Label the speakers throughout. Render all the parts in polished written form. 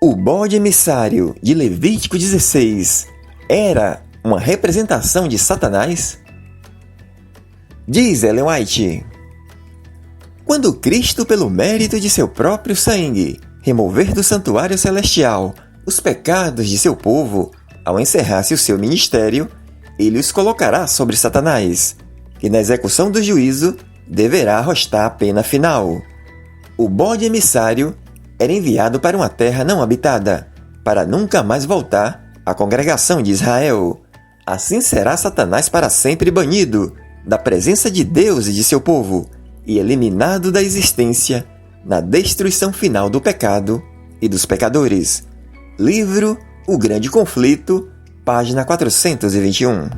Speaker 1: O bode emissário de Levítico 16 era uma representação de Satanás? Diz Ellen White: quando Cristo, pelo mérito de seu próprio sangue, remover do santuário celestial os pecados de seu povo, ao encerrar-se o seu ministério, ele os colocará sobre Satanás, que na execução do juízo deverá arrostar a pena final. O bode emissário era enviado para uma terra não habitada, para nunca mais voltar à congregação de Israel. Assim será Satanás para sempre banido da presença de Deus e de seu povo, e eliminado da existência na destruição final do pecado e dos pecadores. Livro O Grande Conflito, página 421.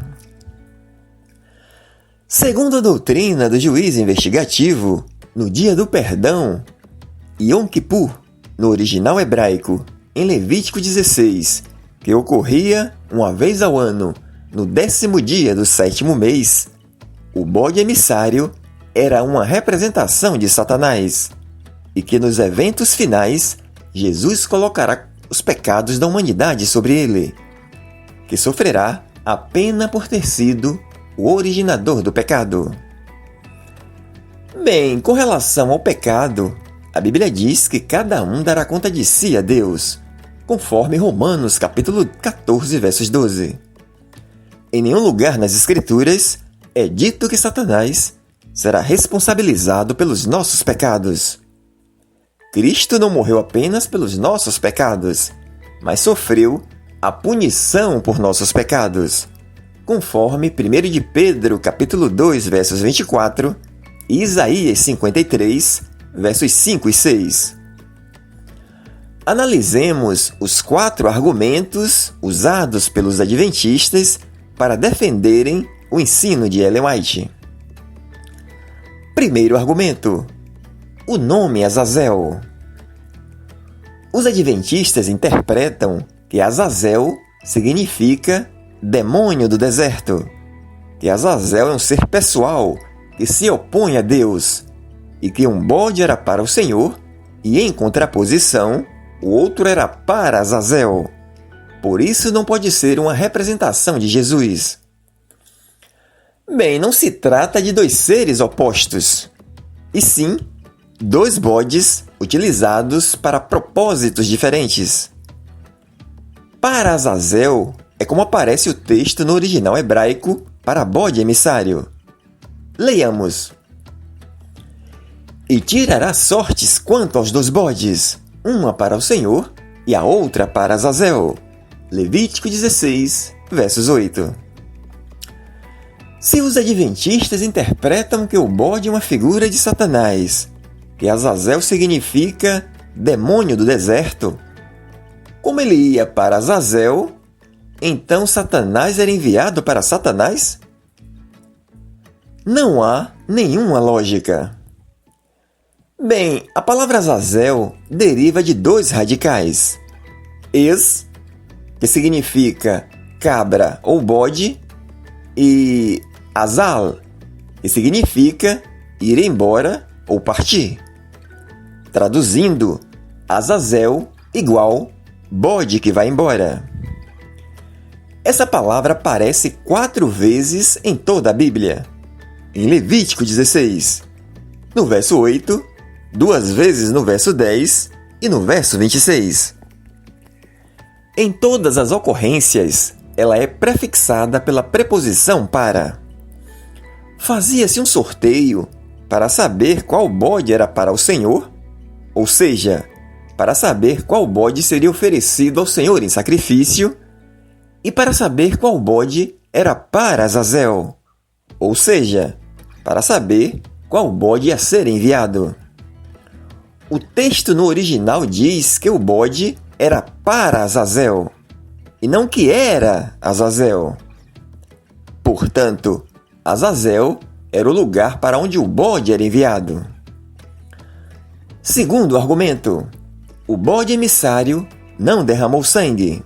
Speaker 1: Segundo a doutrina do juízo investigativo, no dia do perdão, Yom Kippur, no original hebraico, em Levítico 16, que ocorria uma vez ao ano, no 10º dia do 7º mês, o bode emissário era uma representação de Satanás, e que nos eventos finais, Jesus colocará os pecados da humanidade sobre ele, que sofrerá a pena por ter sido o originador do pecado. Bem, com relação ao pecado, a Bíblia diz que cada um dará conta de si a Deus, conforme Romanos capítulo 14, versos 12. Em nenhum lugar nas Escrituras é dito que Satanás será responsabilizado pelos nossos pecados. Cristo não morreu apenas pelos nossos pecados, mas sofreu a punição por nossos pecados, conforme 1 de Pedro capítulo 2, versos 24 e Isaías 53, versos 5 e 6. Analisemos os 4 argumentos usados pelos adventistas para defenderem o ensino de Ellen White. Primeiro argumento: o nome Azazel. Os adventistas interpretam que Azazel significa demônio do deserto, que Azazel é um ser pessoal que se opõe a Deus, e que um bode era para o Senhor, e em contraposição, o outro era para Azazel. Por isso não pode ser uma representação de Jesus. Bem, não se trata de 2 seres opostos, e sim 2 bodes utilizados para propósitos diferentes. Para Azazel é como aparece o texto no original hebraico para bode emissário. Leiamos: e tirará sortes quanto aos 2 bodes, uma para o Senhor e a outra para Azazel. Levítico 16, versos 8. Se os adventistas interpretam que o bode é uma figura de Satanás, que Azazel significa demônio do deserto, como ele ia para Azazel, então Satanás era enviado para Satanás? Não há nenhuma lógica. Bem, a palavra Azazel deriva de 2 radicais. Es, que significa cabra ou bode, e Azal, que significa ir embora ou partir. Traduzindo, Azazel igual bode que vai embora. Essa palavra aparece 4 vezes em toda a Bíblia. Em Levítico 16, no verso 8, 2 vezes no verso 10 e no verso 26. Em todas as ocorrências, ela é prefixada pela preposição para. Fazia-se um sorteio para saber qual bode era para o Senhor, ou seja, para saber qual bode seria oferecido ao Senhor em sacrifício, e para saber qual bode era para Azazel, ou seja, para saber qual bode ia ser enviado. O texto no original diz que o bode era para Azazel, e não que era Azazel. Portanto, Azazel era o lugar para onde o bode era enviado. Segundo argumento: o bode emissário não derramou sangue.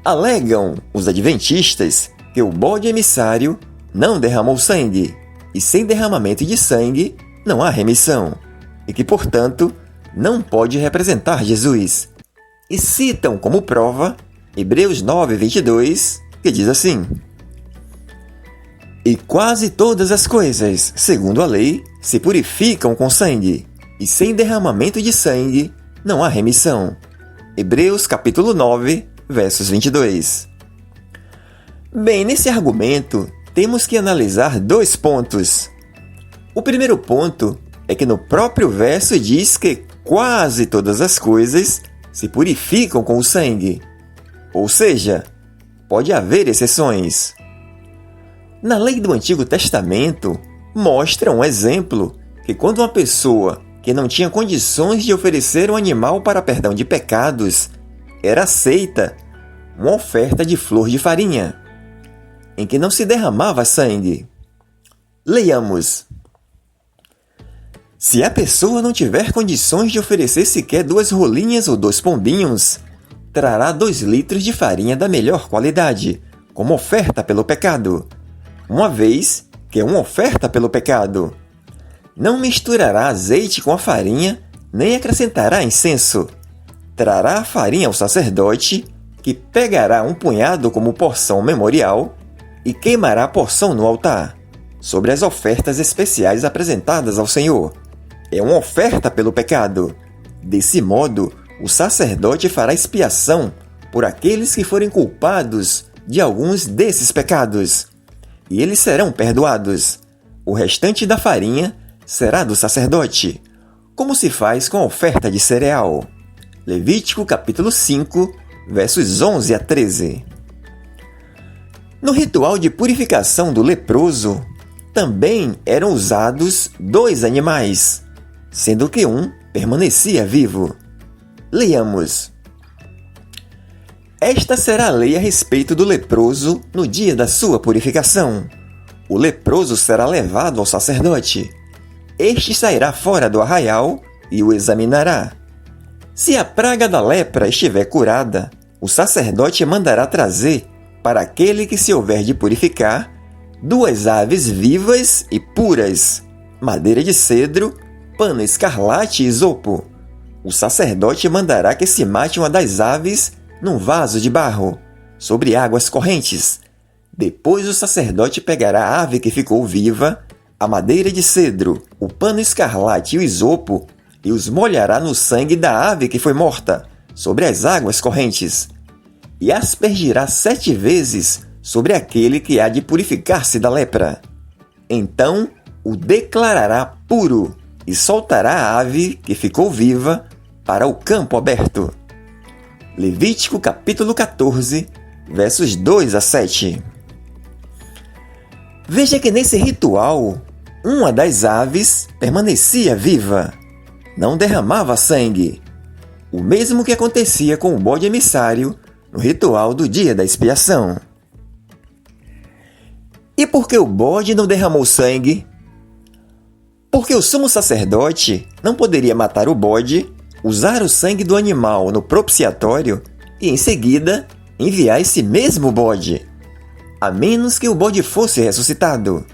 Speaker 1: Alegam os adventistas que o bode emissário não derramou sangue, e sem derramamento de sangue não há remissão, e que, portanto, não pode representar Jesus. e citam como prova Hebreus 9:22, que diz assim: E quase todas as coisas, segundo a lei, se purificam com sangue, e sem derramamento de sangue não há remissão. Hebreus capítulo 9, versos 22. Bem, nesse argumento, temos que analisar 2 pontos. O primeiro ponto é que no próprio verso diz que quase todas as coisas se purificam com o sangue. Ou seja, pode haver exceções. Na lei do Antigo Testamento, mostra um exemplo que quando uma pessoa que não tinha condições de oferecer um animal para perdão de pecados, era aceita uma oferta de flor de farinha, em que não se derramava sangue. Leiamos. Se a pessoa não tiver condições de oferecer sequer 2 rolinhas ou 2 pombinhos, trará 2 litros de farinha da melhor qualidade, como oferta pelo pecado, uma vez que é uma oferta pelo pecado. Não misturará azeite com a farinha, nem acrescentará incenso. Trará a farinha ao sacerdote, que pegará um punhado como porção memorial e queimará a porção no altar, sobre as ofertas especiais apresentadas ao Senhor. É uma oferta pelo pecado. Desse modo, o sacerdote fará expiação por aqueles que forem culpados de alguns desses pecados, e eles serão perdoados. O restante da farinha será do sacerdote, como se faz com a oferta de cereal. Levítico capítulo 5, versos 11 a 13. No ritual de purificação do leproso, também eram usados 2 animais, sendo que um permanecia vivo. Leiamos. Esta será a lei a respeito do leproso no dia da sua purificação. O leproso será levado ao sacerdote. Este sairá fora do arraial e o examinará. Se a praga da lepra estiver curada, o sacerdote mandará trazer, para aquele que se houver de purificar, 2 aves vivas e puras, madeira de cedro, pano escarlate e isopo. O sacerdote mandará que se mate uma das aves num vaso de barro, sobre águas correntes. Depois o sacerdote pegará a ave que ficou viva, a madeira de cedro, o pano escarlate e o isopo, e os molhará no sangue da ave que foi morta, sobre as águas correntes, e aspergirá 7 vezes sobre aquele que há de purificar-se da lepra. Então o declarará puro, e soltará a ave que ficou viva para o campo aberto. Levítico capítulo 14, versos 2 a 7. Veja que nesse ritual, uma das aves permanecia viva, não derramava sangue, o mesmo que acontecia com o bode emissário no ritual do dia da expiação. E por que o bode não derramou sangue? Porque o sumo sacerdote não poderia matar o bode, usar o sangue do animal no propiciatório e, em seguida, enviar esse mesmo bode, a menos que o bode fosse ressuscitado.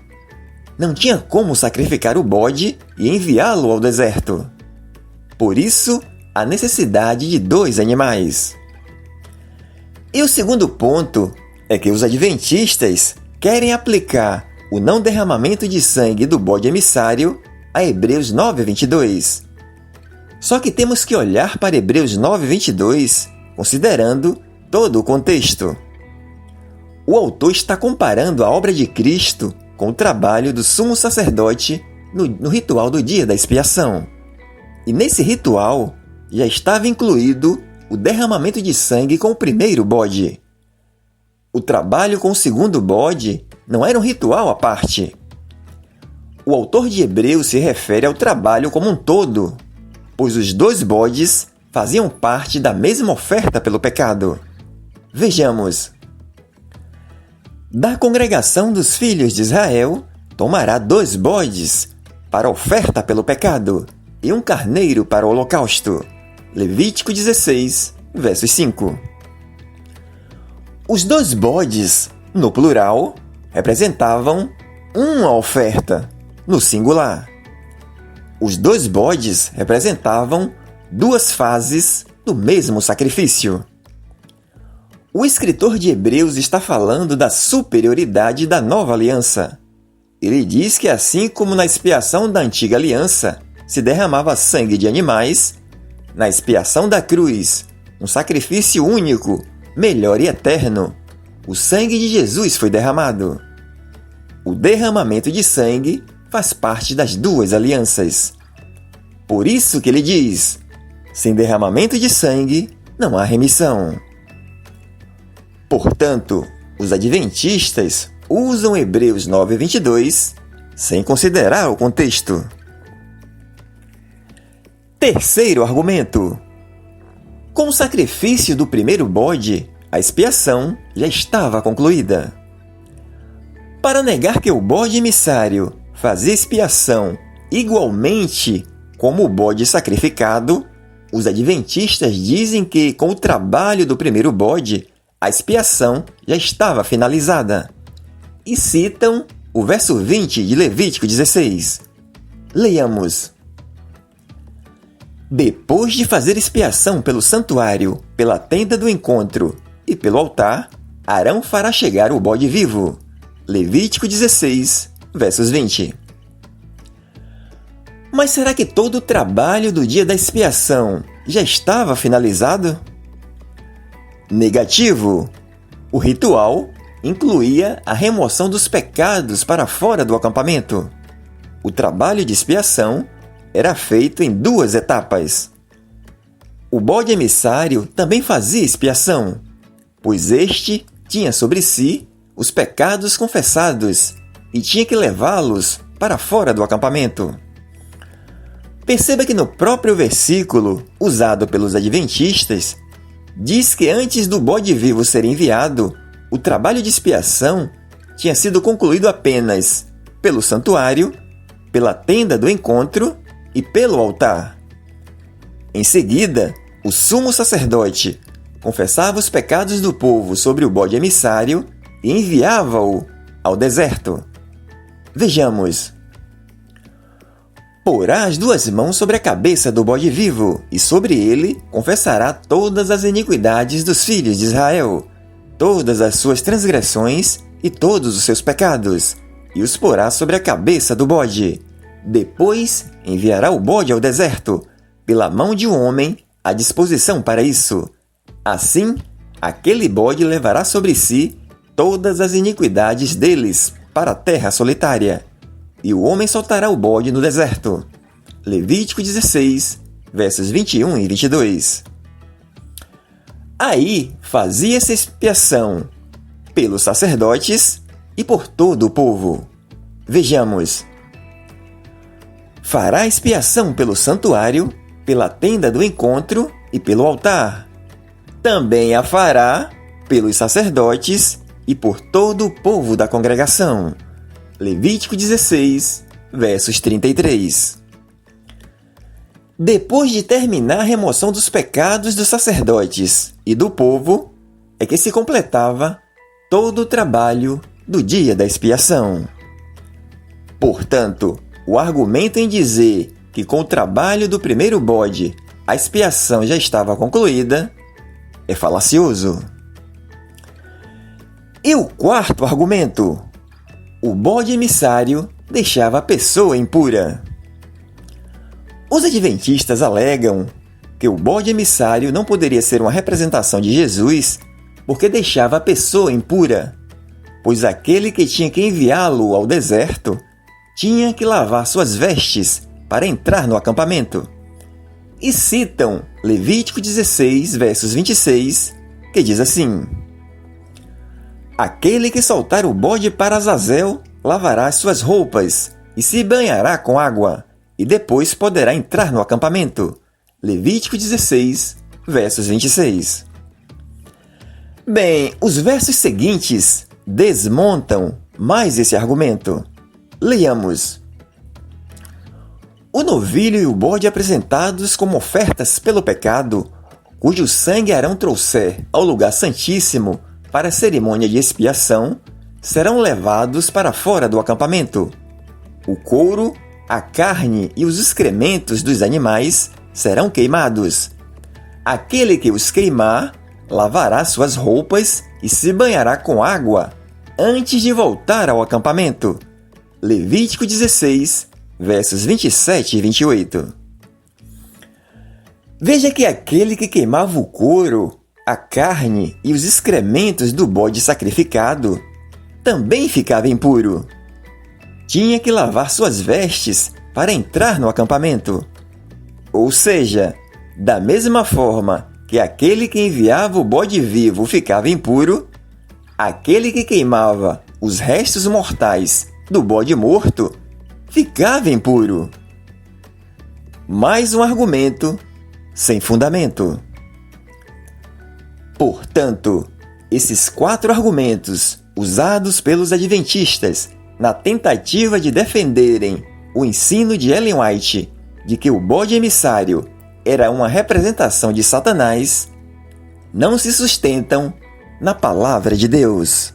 Speaker 1: Não tinha como sacrificar o bode e enviá-lo ao deserto. Por isso, a necessidade de 2 animais. E o segundo ponto é que os adventistas querem aplicar o não derramamento de sangue do bode emissário a Hebreus 9:22. Só que temos que olhar para Hebreus 9:22, considerando todo o contexto. O autor está comparando a obra de Cristo com o trabalho do sumo sacerdote no ritual do dia da expiação. E nesse ritual já estava incluído o derramamento de sangue com o primeiro bode. O trabalho com o segundo bode não era um ritual à parte. O autor de Hebreus se refere ao trabalho como um todo, pois os 2 bodes faziam parte da mesma oferta pelo pecado. Vejamos. Da congregação dos filhos de Israel, tomará 2 bodes para oferta pelo pecado e um carneiro para o holocausto. Levítico 16, versos 5. Os 2 bodes, no plural, representavam uma oferta, no singular. Os 2 bodes representavam 2 fases do mesmo sacrifício. O escritor de Hebreus está falando da superioridade da nova aliança. Ele diz que assim como na expiação da antiga aliança se derramava sangue de animais, na expiação da cruz, um sacrifício único, melhor e eterno, o sangue de Jesus foi derramado. O derramamento de sangue faz parte das duas alianças. Por isso que ele diz: sem derramamento de sangue não há remissão. Portanto, os adventistas usam Hebreus 9:22 sem considerar o contexto. Terceiro argumento. Com o sacrifício do primeiro bode, a expiação já estava concluída. Para negar que o bode emissário fazia expiação igualmente como o bode sacrificado, os adventistas dizem que, com o trabalho do primeiro bode, a expiação já estava finalizada. E citam o verso 20 de Levítico 16. Leiamos. Depois de fazer expiação pelo santuário, pela tenda do encontro e pelo altar, Arão fará chegar o bode vivo. Levítico 16, versos 20. Mas será que todo o trabalho do dia da expiação já estava finalizado? Negativo. O ritual incluía a remoção dos pecados para fora do acampamento. O trabalho de expiação era feito em duas etapas. O bode emissário também fazia expiação, pois este tinha sobre si os pecados confessados e tinha que levá-los para fora do acampamento. Perceba que no próprio versículo usado pelos adventistas, diz que antes do bode vivo ser enviado, o trabalho de expiação tinha sido concluído apenas pelo santuário, pela tenda do encontro e pelo altar. Em seguida, o sumo sacerdote confessava os pecados do povo sobre o bode emissário e enviava-o ao deserto. Vejamos. Porá as duas mãos sobre a cabeça do bode vivo, e sobre ele confessará todas as iniquidades dos filhos de Israel, todas as suas transgressões e todos os seus pecados, e os porá sobre a cabeça do bode. Depois enviará o bode ao deserto, pela mão de um homem à disposição para isso. Assim, aquele bode levará sobre si todas as iniquidades deles para a terra solitária. E o homem soltará o bode no deserto. Levítico 16, versos 21 e 22. Aí fazia-se expiação pelos sacerdotes e por todo o povo. Vejamos. Fará expiação pelo santuário, pela tenda do encontro e pelo altar. Também a fará pelos sacerdotes e por todo o povo da congregação. Levítico 16, versos 33. Depois de terminar a remoção dos pecados dos sacerdotes e do povo, é que se completava todo o trabalho do dia da expiação. Portanto, o argumento em dizer que com o trabalho do primeiro bode a expiação já estava concluída é falacioso. E o quarto argumento? O bode emissário deixava a pessoa impura. Os adventistas alegam que o bode emissário não poderia ser uma representação de Jesus porque deixava a pessoa impura, pois aquele que tinha que enviá-lo ao deserto tinha que lavar suas vestes para entrar no acampamento. E citam Levítico 16, versos 26, que diz assim: Aquele que soltar o bode para Azazel lavará as suas roupas e se banhará com água, e depois poderá entrar no acampamento. Levítico 16, versos 26. Bem, os versos seguintes desmontam mais esse argumento. Leiamos. O novilho e o bode apresentados como ofertas pelo pecado, cujo sangue Arão trouxer ao lugar santíssimo para a cerimônia de expiação, serão levados para fora do acampamento. O couro, a carne e os excrementos dos animais serão queimados. aquele que os queimar lavará suas roupas e se banhará com água antes de voltar ao acampamento. Levítico 16, versos 27 e 28. Veja que aquele que queimava o couro, a carne e os excrementos do bode sacrificado também ficava impuro. Tinha que lavar suas vestes para entrar no acampamento. Ou seja, da mesma forma que aquele que enviava o bode vivo ficava impuro, aquele que queimava os restos mortais do bode morto ficava impuro. Mais um argumento sem fundamento. Portanto, esses 4 argumentos usados pelos adventistas na tentativa de defenderem o ensino de Ellen White de que o bode emissário era uma representação de Satanás, não se sustentam na Palavra de Deus.